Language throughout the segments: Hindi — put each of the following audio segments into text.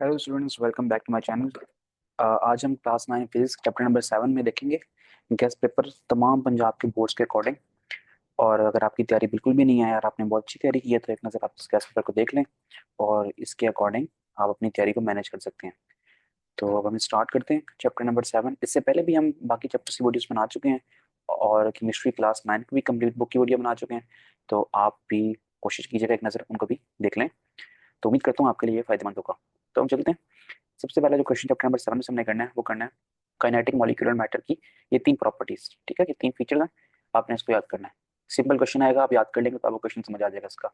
Hello students, welcome back to my channel. आज हम क्लास 9 फिजिक्स चैप्टर नंबर 7 में देखेंगे गैस पेपर तमाम पंजाब के बोर्ड्स के अकॉर्डिंग। और अगर आपकी तैयारी बिल्कुल भी नहीं है यार, आपने बहुत अच्छी तैयारी की है, तो एक नज़र आप इस गैस पेपर को देख लें और इसके अकॉर्डिंग आप अपनी तैयारी को मैनेज कर सकते हैं। तो अब हम स्टार्ट करते हैं चैप्टर नंबर 7। इससे पहले भी हम बाकी चैप्टर्स की वीडियोस बना चुके हैं और केमिस्ट्री क्लास 9 की भी कंप्लीट बुक की वीडियो बना चुके हैं। तो आप भी कोशिश कीजिएगा एक नज़र उनको भी देख लें। तो उम्मीद करता हूँ आपके लिए फायदेमंद होगा। तो हम चलते हैं। सबसे पहला जो क्वेश्चन चैप्टर नंबर 7 में हमने करना है वो करना है काइनेटिक मॉलिक्यूलर मैटर की ये तीन प्रॉपर्टीज। ठीक है, ये तीन फीचर हैं, आपने इसको याद करना है। सिंपल क्वेश्चन आएगा, आप याद कर लेंगे तो आपको क्वेश्चन समझ आ जाएगा इसका।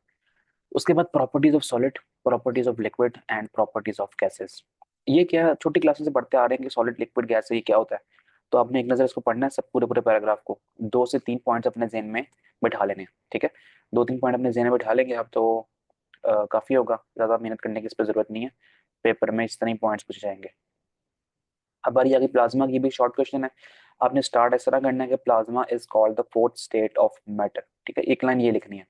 उसके बाद properties of solid, properties of liquid and properties of gases. ये क्या है, छोटी क्लासेस से पढ़ते आ रहे हैं कि सॉलिड लिक्विड गैस है, ये क्या होता है। तो आपने एक नजर इसको पढ़ना है, सब पूरे पूरे पैराग्राफ को 2 से 3 पॉइंट्स अपने जहन में बैठा लेने हैं। ठीक है, 2-3 पॉइंट अपने जहन में बैठा लेंगे आप तो काफी होगा, ज्यादा मेहनत करने की इस पर जरूरत नहीं है। पेपर में इस तरह ही पॉइंट्स पूछे जाएंगे। अब बारी आ गई प्लाज्मा की, भी शॉर्ट क्वेश्चन है। आपने स्टार्ट इस तरह करना है कि plasma is called the fourth state of matter. ठीक है, एक लाइन ये लिखनी है।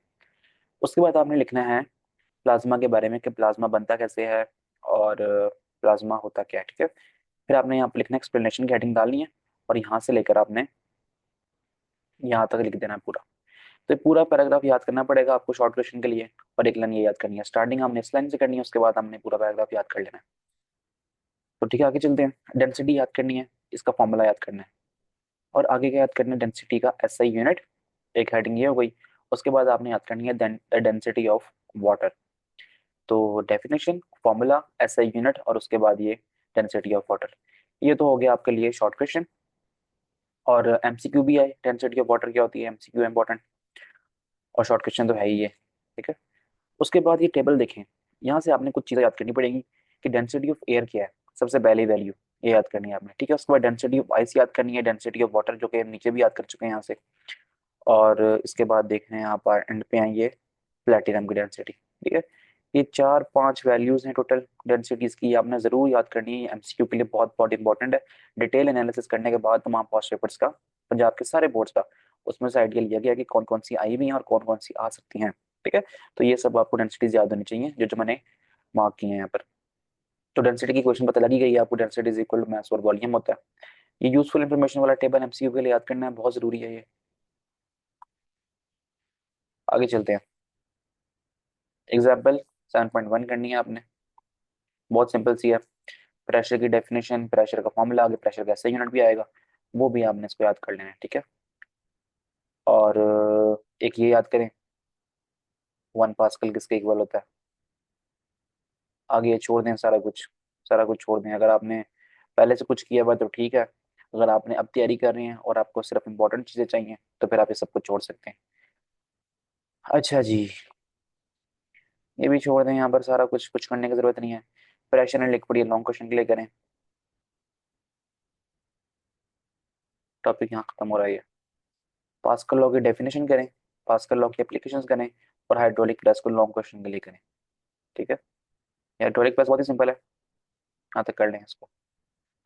उसके बाद आपने लिखना है प्लाज्मा के बारे में कि प्लाज्मा बनता कैसे है और प्लाज्मा होता क्या है। ठीक है, फिर आपने यहाँ पे लिखना एक्सप्लेनेशन की हेडिंग डालनी है और यहाँ से लेकर आपने यहाँ तक लिख देना है पूरा। तो ये पूरा पैराग्राफ याद करना पड़ेगा आपको शॉर्ट क्वेश्चन के लिए। और एक लाइन ये याद करनी है, स्टार्टिंग हमने इस लाइन से करनी है, उसके बाद हमने पूरा पैराग्राफ याद कर लेना है। तो ठीक है, आगे चलते हैं। डेंसिटी याद करनी है, इसका फॉर्मूला याद करना है और आगे क्या याद करना है, डेंसिटी का एसआई यूनिट। एक हेडिंग ये हो गई। उसके बाद आपने याद करनी है डेंसिटी ऑफ वाटर। तो डेफिनेशन, फॉर्मूला, एसआई यूनिट और उसके बाद ये डेंसिटी ऑफ वाटर। ये तो हो गया आपके लिए शॉर्ट क्वेश्चन। और एमसीक्यू भी है, डेंसिटी ऑफ वाटर क्या होती है, एमसीक्यू इंपॉर्टेंट और शॉर्ट क्वेश्चन तो है ही ये। ठीक है, उसके बाद ये टेबल देखें, यहाँ से आपने कुछ चीज़ें याद करनी पड़ेगी कि डेंसिटी ऑफ एयर क्या है, सबसे पहली वैल्यू ये याद करनी है आपने। ठीक है, उसके बाद डेंसिटी ऑफ आइस याद करनी है, डेंसिटी ऑफ वाटर जो कि नीचे भी याद कर चुके हैं यहाँ से। और इसके बाद देख रहे हैं आप एंड पे आएंगे प्लेटिनम की डेंसिटी। ठीक है, ये 4-5 वैल्यूज हैं टोटल डेंसिटीज की, आपने जरूर याद करनी है, एमसीक्यू के लिए बहुत बहुत इंपॉर्टेंट है। डिटेल एनालिसिस करने के बाद तमाम पास्ट पेपर्स का, पंजाब के सारे बोर्ड्स का, उसमें से आइडिया लिया गया कि कौन कौन सी आई हुई हैं और कौन कौन सी आ सकती हैं। ठीक है, तो ये सब आपको डेंसिटीज याद होनी चाहिए जो जो मैंने मार्क किए हैं यहाँ पर। तो डेंसिटी की क्वेश्चन पता लगी गई है आपको, density is equal to mass और वॉल्यूम होता है। ये यूजफुल इंफॉर्मेशन वाला टेबल एमसीक्यू के लिए याद करना है, बहुत जरूरी है ये। आगे चलते हैं। एग्जाम्पल 7.1 करनी है आपने, बहुत सिंपल सी है। प्रेशर की डेफिनेशन, प्रेशर का फॉर्मूला, आगे प्रेशर का ऐसा यूनिट भी आएगा, वो भी आपने इसको याद कर लेना है। ठीक है, और एक ये याद करें 1 पास्कल किसके इक्वल होता है। आगे ये छोड़ दें, सारा कुछ, सारा कुछ छोड़ दें। अगर आपने पहले से कुछ किया हुआ है तो ठीक है, अगर आपने अब तैयारी कर रहे हैं और आपको सिर्फ इंपॉर्टेंट चीजें चाहिए तो फिर आप ये सब कुछ छोड़ सकते हैं। अच्छा जी, ये भी छोड़ दें, यहाँ पर सारा कुछ कुछ करने की जरूरत नहीं है। प्रेशर एंड लिक्विड ये लॉन्ग क्वेश्चन के लिए करें, टॉपिक यहाँ खत्म हो रहा है। पास्कल लॉ की डेफिनेशन करें, पास्कल लॉ की एप्लीकेशंस करें और हाइड्रोलिक प्रेस को लॉन्ग क्वेश्चन के लिए करें। ठीक है, हाइड्रोलिक प्रेस बहुत ही सिंपल है, यहाँ तक कर लें इसको।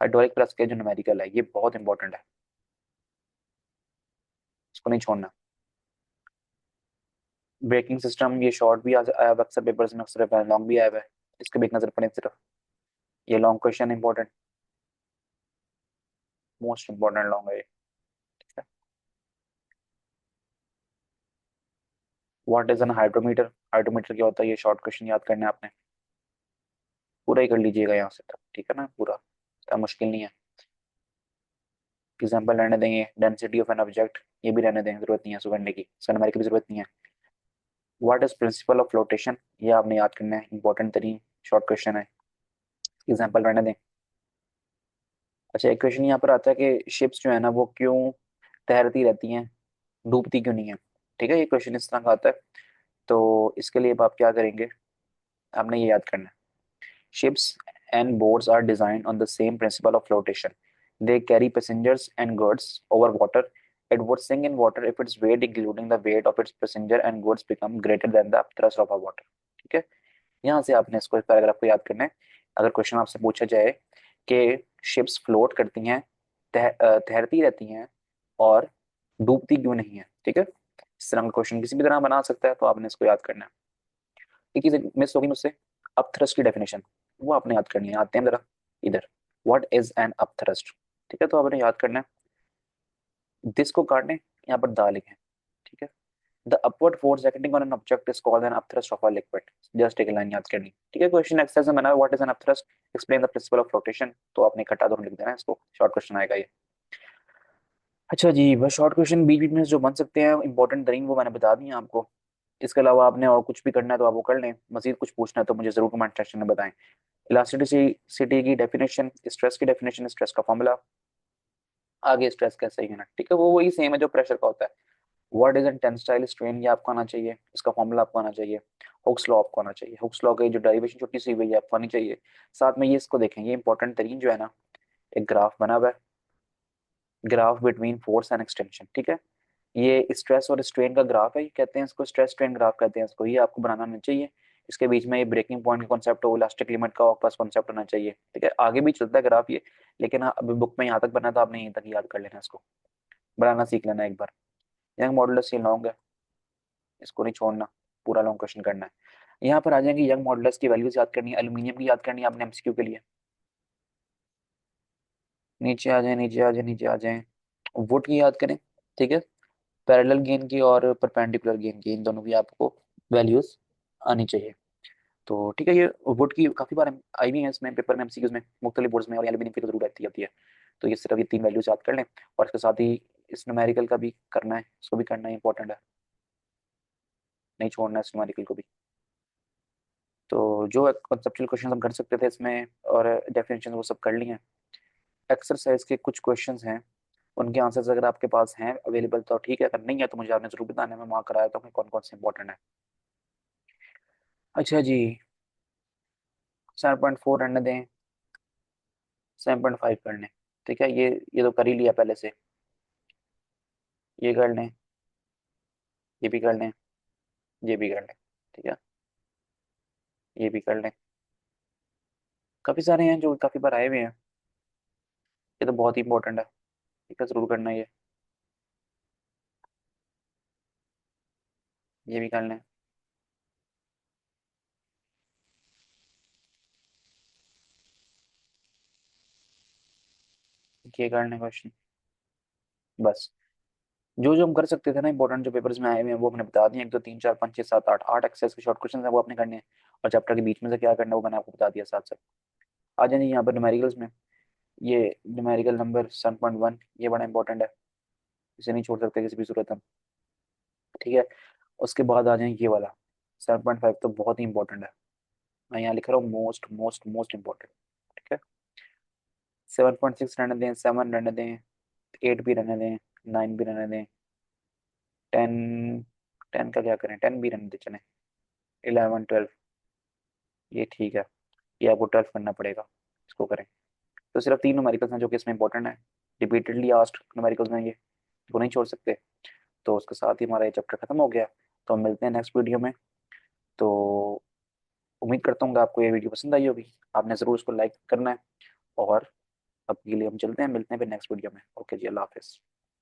हाइड्रोलिक प्रेस के जो न्यूमेरिकल है ये बहुत इंपॉर्टेंट है, इसको नहीं छोड़ना। ब्रेकिंग सिस्टम ये शॉर्ट भी आया हुआ अक्सर पेपर्स में, अक्सर लॉन्ग भी आया हुआ है, इसके भी एक नजर पड़े सिर्फ। ये long question important, most important long है ये। What is an hydrometer, hydrometer क्या होता है, ये शॉर्ट क्वेश्चन याद करना है आपने, पूरा ही कर लीजिएगा यहाँ से तक। ठीक है ना, पूरा, इतना मुश्किल नहीं है। एग्जाम्पल रहने देंगे, डेंसिटी ऑफ एन ऑब्जेक्ट ये भी रहने दें, जरूरत नहीं है इसको करने की, सनमारी की भी जरूरत नहीं है। What is principal of flotation, ये आपने याद करना है, इंपॉर्टेंट तरीन शॉर्ट क्वेश्चन है। एग्जाम्पल रहने दें। अच्छा, एक क्वेश्चन यहाँ पर आता है कि शिप्स जो है ना वो क्यों तैरती रहती हैं, डूबती क्यों नहीं है। ठीक है, ये क्वेश्चन इस तरह का आता है। तो इसके लिए अब आप क्या करेंगे, आपने ये याद करना है। Ships and boats are designed on the same principle of flotation. They carry passengers and goods over water. It would sink in water if its weight, including the weight of its passenger and goods, become greater than the thrust of a water. ठीक है, यहाँ से आपने इसको, इस पैराग्राफ को याद करना है। अगर क्वेश्चन आपसे पूछा जाए कि शिप्स फ्लोट करती हैं, तैरती रहती हैं और डूबती क्यों नहीं है, ठीक है, इस तरह का क्वेश्चन किसी भी तरह बना सकता है, तो आपने इसको याद करना है। एक चीज मिस होगी मुझसे, अब थ्रस्ट की डेफिनेशन, वो आपने याद करनी है। आते हैं जरा इधर, व्हाट इज एन अपथ्रस्ट। ठीक है, तो आपने याद करना है, दिस को काटने यहाँ पर दा लिखें। ठीक है, the upward force acting on an object is called an upthrust of a liquid. Just एक लाइन याद करनी। ठीक है, क्वेश्चन एक्सरसाइज में बना है what is an upthrust, explain the principal of flotation. तो आपने इकट्ठा दोनों लिख देना है, इसको शॉर्ट क्वेश्चन आएगा ये। अच्छा जी, बस शॉर्ट क्वेश्चन बीच बीच में जो बन सकते हैं इंपॉर्टेंट तरीन वो मैंने बता दिए आपको। इसके अलावा आपने और कुछ भी करना है तो आप वो कर लें। मजीद कुछ पूछना है तो मुझे जरूर कमेंट सेक्शन में बताएं। इलास्टिसिटी की डेफिनेशन, स्ट्रेस की डेफिनेशन, स्ट्रेस का फॉर्मूला, आगे स्ट्रेस कैसे ही है ना। ठीक है, वो वही सेम है जो प्रेशर का होता है। What is an tensile strain, ये आपको आना चाहिए, इसका फॉर्मूला आपको आना चाहिए। हुक्स लॉ आपको आना चाहिए, हुक्स लॉ की जो डेरिवेशन छोटी सी हुई है आपको आनी चाहिए। साथ में ये इसको देखें, ये इंपॉर्टेंट तरीन जो है ना, एक ग्राफ बना हुआ है, graph between force and extension. ठीक है, ये स्ट्रेस और स्ट्रेन का ग्राफ है, ये कहते हैं इसको स्ट्रेस स्ट्रेन ग्राफ कहते हैं इसको। ये आपको बनाना आना चाहिए। इसके बीच में ये ब्रेकिंग पॉइंट का कॉन्सेप्ट हो, इलास्टिक लिमिट का पास कॉन्सेप्ट होना चाहिए। ठीक है, आगे भी चलता है ग्राफ ये, लेकिन हाँ, अभी बुक में यहाँ तक बना तो आपने यहीं तक याद कर लेना, इसको बनाना सीख लेना एक बार। यंग मॉडुलस ये लॉन्ग है, इसको नहीं छोड़ना, पूरा लॉन्ग क्वेश्चन करना है। यहाँ पर आ जाएंगे यंग मॉडुलस की वैल्यूज याद करनी है, एल्यूमिनियम की याद करनी है आपने एमसीक्यू के लिए। नीचे आ जाए, नीचे आ जाए, नीचे आ जाए, वुड की याद करें। ठीक है, पैरेलल गेन की और परपेंडिकुलर गेन की, इन दोनों की आपको वैल्यूज आनी चाहिए। तो ठीक है, ये वुड की काफी बार आई भी है इसमें पेपर में, एमसीक्यूज में, मुख्तलिफ बोर्ड्स में, और एल्यूमिनियम की तो जरूर आती है। तो ये सिर्फ ये तीन वैल्यूज याद कर लें, और इसके साथ ही इस न्यूमेरिकल का भी करना है, इसको भी करना है, इंपॉर्टेंट है, नहीं छोड़ना है इस न्यूमेरिकल को भी। तो जो कंसेप्चुअल क्वेश्चन हम कर सकते थे इसमें और डेफिनेशन वो सब कर लिए हैं। एक्सरसाइज के कुछ क्वेश्चंस हैं, उनके आंसर्स अगर आपके पास हैं अवेलेबल तो ठीक है, अगर नहीं है तो मुझे आपने जरूर बताना है, मैं वहाँ कराया था कौन कौन से इंपॉर्टेंट है। अच्छा जी, 7.4 रहने दें, 7.5 कर लें। ठीक है, ये तो कर ही लिया पहले से, ये कर लें, ये भी कर लें, ये भी कर लें। ठीक है, ये भी कर लें। काफी सारे हैं जो काफी बार आए हुए हैं, ये तो बहुत ही इंपॉर्टेंट है। ठीक है, जरूर करना है ये भी कर लें, ये कर लें क्वेश्चन। बस जो जो हम कर सकते थे ना इंपॉर्टेंट जो पेपर्स में आए हुए हैं वो हमने बता दिए। एक दो तीन चार पाँच छः सात आठ, आठ एक्सरसाइज के शॉर्ट क्वेश्चन है वो आपने करने हैं, और चैप्टर के बीच में से क्या करना है वो मैंने आपको बता दिया साथ साथ। आ जाइए यहाँ पर न्यूमेरिकल्स में, ये न्यूमेरिकल नंबर 7.1, ये बड़ा इंपॉर्टेंट है, इसे नहीं छोड़ सकते किसी भी सूरत हम। ठीक है, उसके बाद आ जाए ये वाला 7.5, तो बहुत ही इंपॉर्टेंट है, मैं यहाँ लिख रहा हूँ मोस्ट मोस्ट मोस्ट इंपॉर्टेंट। ठीक है, 7.6 रहने दें, 7 रहने दें, 8 भी रहने दें, 9 भी रहने दें, 10, 10 का क्या करें, 10 भी रहने दें चले, 11 12, ये ठीक है, ये आपको 12 करना पड़ेगा, इसको करें। तो सिर्फ तीन न्यूमेरिकल्स हैं जो कि इसमें इंपॉर्टेंट है, रिपीटेडली आस्क्ड न्यूमेरिकल्स हैं ये, वो नहीं छोड़ सकते। तो उसके साथ ही हमारा ये चैप्टर खत्म हो गया। तो हम मिलते हैं नेक्स्ट वीडियो में। तो उम्मीद करता हूँ कि आपको ये वीडियो पसंद आई होगी, आपने ज़रूर उसको लाइक करना है। और अब के लिए हम चलते हैं, मिलते हैं फिर नेक्स्ट वीडियो में। ओके जी, अल्लाह हाफिज़।